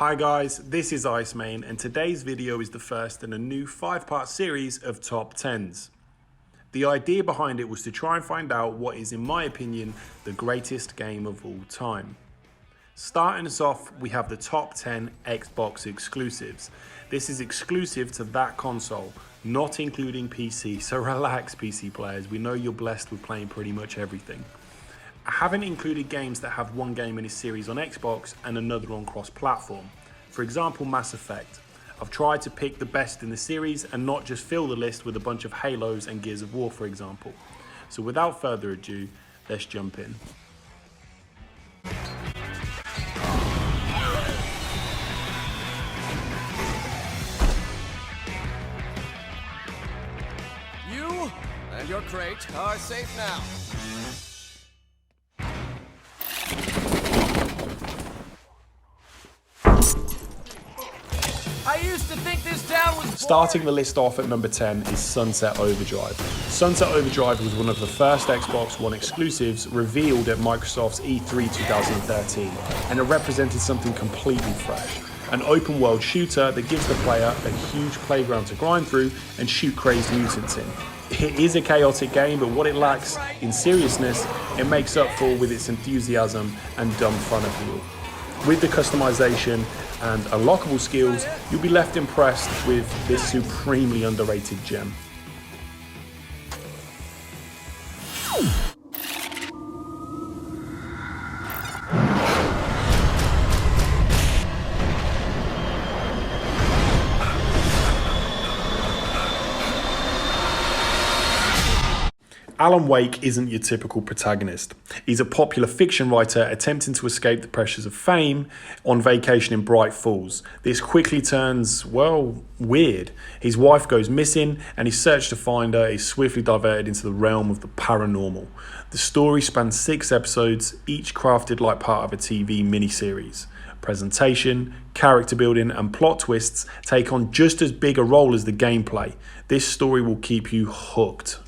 Hi guys, this is IceMayne and today's video is the first in a new 5-part series of top 10s. The idea behind it was to try and find out what is, in my opinion, the greatest game of all time. Starting us off, we have the top 10 Xbox exclusives. This is exclusive to that console, not including PC, so relax PC players, we know you're blessed with playing pretty much everything. I haven't included games that have one game in a series on Xbox and another on cross-platform. For example, Mass Effect. I've tried to pick the best in the series and not just fill the list with a bunch of Halos and Gears of War, for example. So without further ado, let's jump in. You and your crate are safe now. I used to think this town was boring. Starting the list off at number 10 is Sunset Overdrive. Sunset Overdrive was one of the first Xbox One exclusives revealed at Microsoft's E3 2013, and it represented something completely fresh. An open world shooter that gives the player a huge playground to grind through and shoot crazed mutants in. It is a chaotic game, but what it lacks in seriousness, it makes up for with its enthusiasm and dumb fun appeal. With the customization and unlockable skills, you'll be left impressed with this supremely underrated gem. Alan Wake isn't your typical protagonist. He's a popular fiction writer attempting to escape the pressures of fame on vacation in Bright Falls. This quickly turns, well, weird. His wife goes missing and his search to find her is swiftly diverted into the realm of the paranormal. The story spans 6 episodes, each crafted like part of a TV miniseries. Presentation, character building and plot twists take on just as big a role as the gameplay. This story will keep you hooked.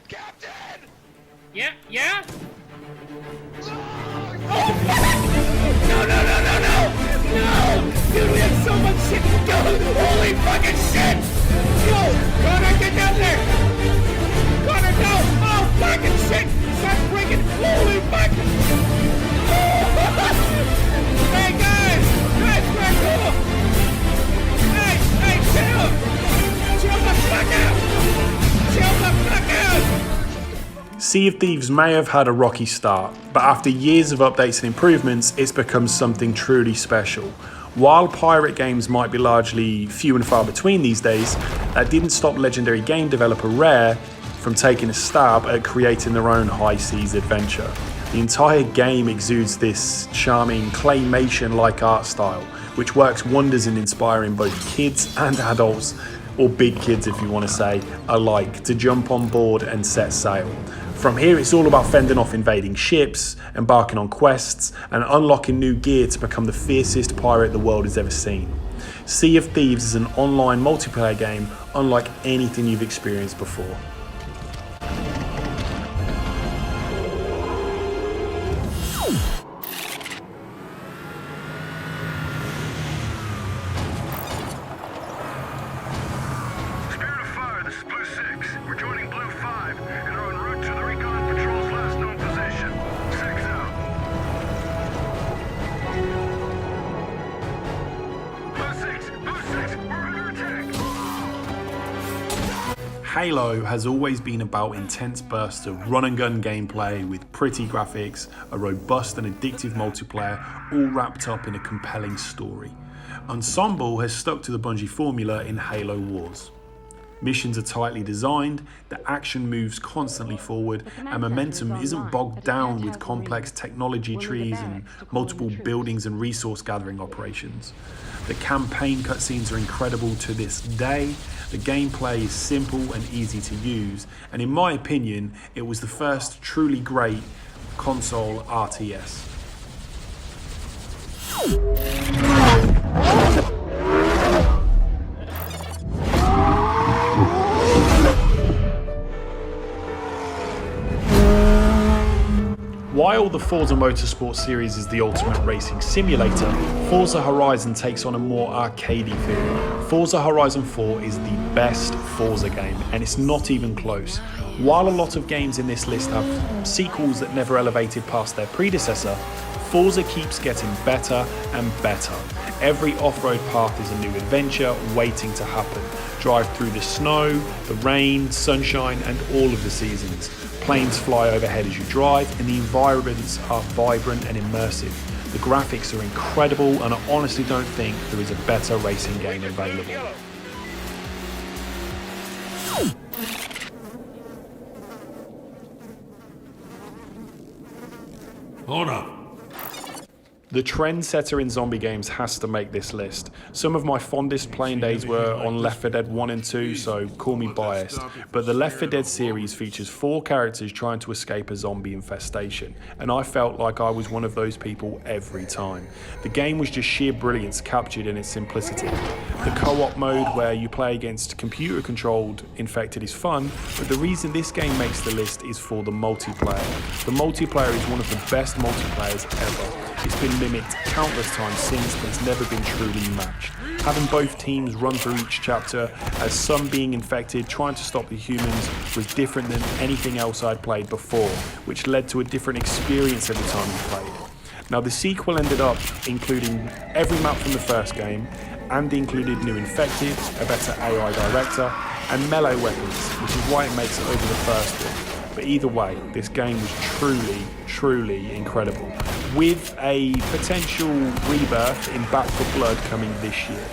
Captain! Yeah? Oh, No! Dude, we have so much shit to go! Holy fucking shit! Yo! Connor, get down there! Connor, go! Oh, fucking shit! Start freaking! Holy fuck! Hey, guys! Guys, we're cool! Hey, chill! Chill the fuck out! Chill the fuck out! Sea of Thieves may have had a rocky start, but after years of updates and improvements, it's become something truly special. While pirate games might be largely few and far between these days, that didn't stop legendary game developer Rare from taking a stab at creating their own high seas adventure. The entire game exudes this charming claymation-like art style, which works wonders in inspiring both kids and adults, or big kids if you want to say, alike, to jump on board and set sail. From here, it's all about fending off invading ships, embarking on quests, and unlocking new gear to become the fiercest pirate the world has ever seen. Sea of Thieves is an online multiplayer game unlike anything you've experienced before. Halo has always been about intense bursts of run-and-gun gameplay with pretty graphics, a robust and addictive multiplayer, all wrapped up in a compelling story. Ensemble has stuck to the Bungie formula in Halo Wars. Missions are tightly designed, the action moves constantly forward, and momentum isn't bogged down with complex technology trees and multiple buildings and resource gathering operations. The campaign cutscenes are incredible to this day, the gameplay is simple and easy to use, and in my opinion, it was the first truly great console RTS. the Forza Motorsport series is the ultimate racing simulator, Forza Horizon takes on a more arcadey feel. Forza Horizon 4 is the best Forza game, and it's not even close. While a lot of games in this list have sequels that never elevated past their predecessor, Forza keeps getting better and better. Every off-road path is a new adventure waiting to happen. Drive through the snow, the rain, sunshine, and all of the seasons. Planes fly overhead as you drive, and the environments are vibrant and immersive. The graphics are incredible, and I honestly don't think there is a better racing game available. Hold up. The trendsetter in zombie games has to make this list. Some of my fondest playing days were on Left 4 Dead 1 and 2, so call me biased. But the Left 4 Dead series features 4 characters trying to escape a zombie infestation, and I felt like I was one of those people every time. The game was just sheer brilliance captured in its simplicity. The co-op mode where you play against computer-controlled infected is fun, but the reason this game makes the list is for the multiplayer. The multiplayer is one of the best multiplayers ever. It's been mimicked countless times since, but it's never been truly matched. Having both teams run through each chapter as some being infected, trying to stop the humans, was different than anything else I'd played before, which led to a different experience every time you played it. Now the sequel ended up including every map from the first game, and included new infected, a better AI director, and melee weapons, which is why it makes it over the first one. But either way, this game was truly incredible, with a potential rebirth in Back 4 Blood coming this year.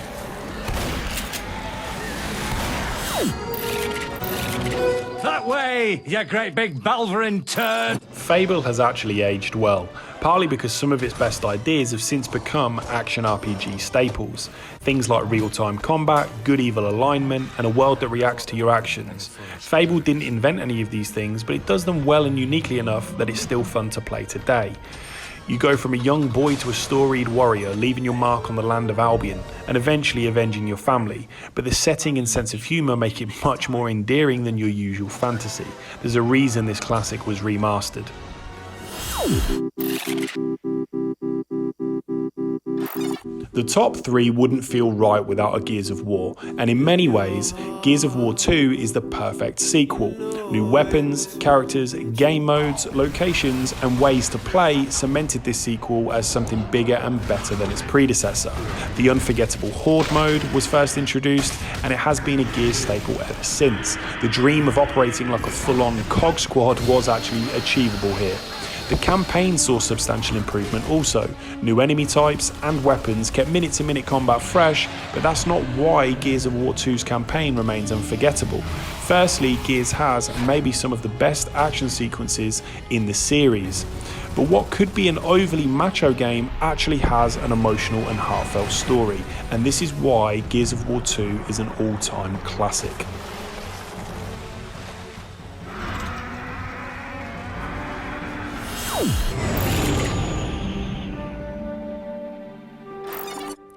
That way, you great big Balverin turd! Fable has actually aged well, partly because some of its best ideas have since become action RPG staples. Things like real-time combat, good-evil alignment, and a world that reacts to your actions. Fable didn't invent any of these things, but it does them well and uniquely enough that it's still fun to play today. You go from a young boy to a storied warrior, leaving your mark on the land of Albion, and eventually avenging your family, but the setting and sense of humour make it much more endearing than your usual fantasy. There's a reason this classic was remastered. The top 3 wouldn't feel right without a Gears of War, and in many ways, Gears of War 2 is the perfect sequel. New weapons, characters, game modes, locations, and ways to play cemented this sequel as something bigger and better than its predecessor. The unforgettable Horde mode was first introduced, and it has been a Gears staple ever since. The dream of operating like a full-on COG squad was actually achievable here. The campaign saw substantial improvement also. New enemy types and weapons kept minute-to-minute combat fresh, but that's not why Gears of War 2's campaign remains unforgettable. Firstly, Gears has maybe some of the best action sequences in the series. But what could be an overly macho game actually has an emotional and heartfelt story, and this is why Gears of War 2 is an all-time classic.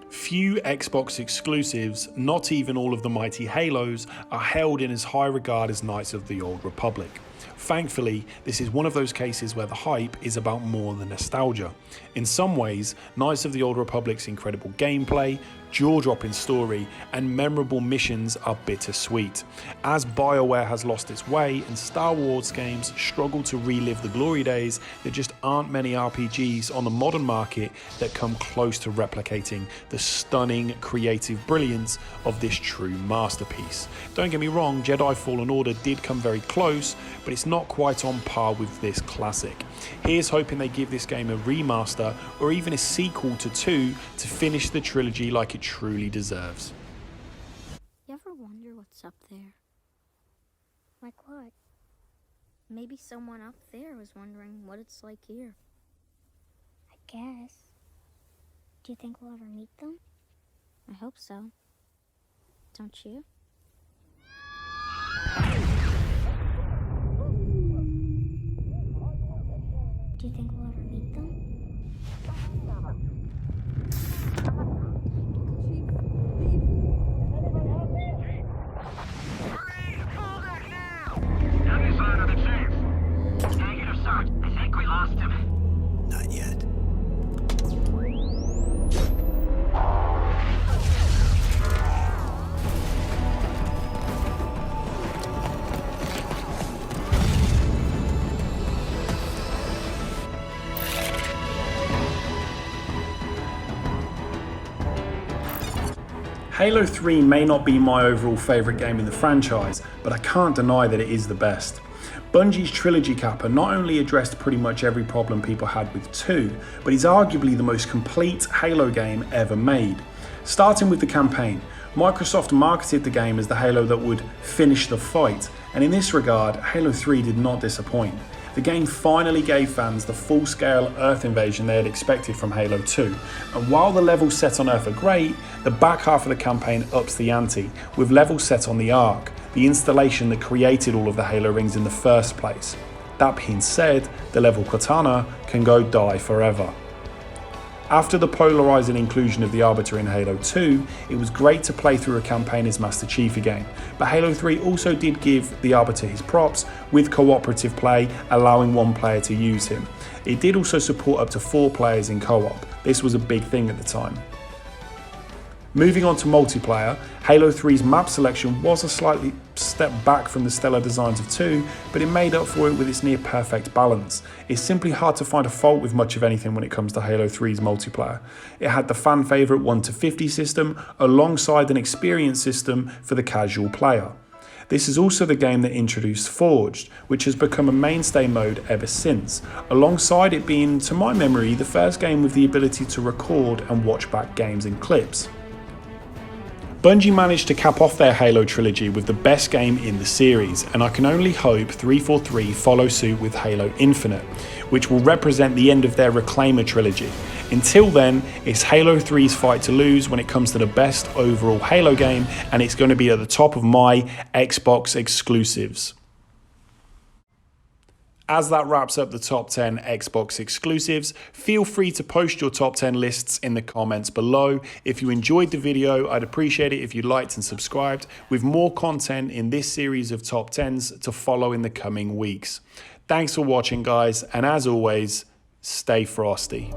Few Xbox exclusives, not even all of the mighty Halos, are held in as high regard as Knights of the Old Republic. Thankfully, this is one of those cases where the hype is about more than nostalgia. In some ways, Knights of the Old Republic's incredible gameplay, jaw-dropping story, and memorable missions are bittersweet. As BioWare has lost its way and Star Wars games struggle to relive the glory days, there just aren't many RPGs on the modern market that come close to replicating the stunning creative brilliance of this true masterpiece. Don't get me wrong, Jedi Fallen Order did come very close, but it's not quite on par with this classic. Here's hoping they give this game a remaster or even a sequel to 2 to finish the trilogy like it truly deserves. You ever wonder what's up there? Like what? Maybe someone up there was wondering what it's like here. I guess. Do you think we'll ever meet them? I hope so. Don't you? Do you think we'll ever meet them? Negative, sir. I think we lost him. Halo 3 may not be my overall favourite game in the franchise, but I can't deny that it is the best. Bungie's trilogy capper not only addressed pretty much every problem people had with 2, but is arguably the most complete Halo game ever made. Starting with the campaign, Microsoft marketed the game as the Halo that would finish the fight, and in this regard, Halo 3 did not disappoint. The game finally gave fans the full-scale Earth invasion they had expected from Halo 2, and while the levels set on Earth are great, the back half of the campaign ups the ante, with levels set on the Ark, the installation that created all of the Halo rings in the first place. That being said, the level Cortana can go die forever. After the polarising inclusion of the Arbiter in Halo 2, it was great to play through a campaign as Master Chief again, but Halo 3 also did give the Arbiter his props with cooperative play, allowing one player to use him. It did also support up to 4 players in co-op. This was a big thing at the time. Moving on to multiplayer, Halo 3's map selection was a slightly step back from the stellar designs of 2, but it made up for it with its near perfect balance. It's simply hard to find a fault with much of anything when it comes to Halo 3's multiplayer. It had the fan favourite 1 to 50 system alongside an experience system for the casual player. This is also the game that introduced Forged, which has become a mainstay mode ever since, alongside it being, to my memory, the first game with the ability to record and watch back games and clips. Bungie managed to cap off their Halo trilogy with the best game in the series, and I can only hope 343 follow suit with Halo Infinite, which will represent the end of their Reclaimer trilogy. Until then, it's Halo 3's fight to lose when it comes to the best overall Halo game, and it's going to be at the top of my Xbox exclusives. As that wraps up the top 10 Xbox exclusives, feel free to post your top 10 lists in the comments below. If you enjoyed the video, I'd appreciate it if you liked and subscribed, with more content in this series of top 10s to follow in the coming weeks. Thanks for watching, guys, and as always, stay frosty.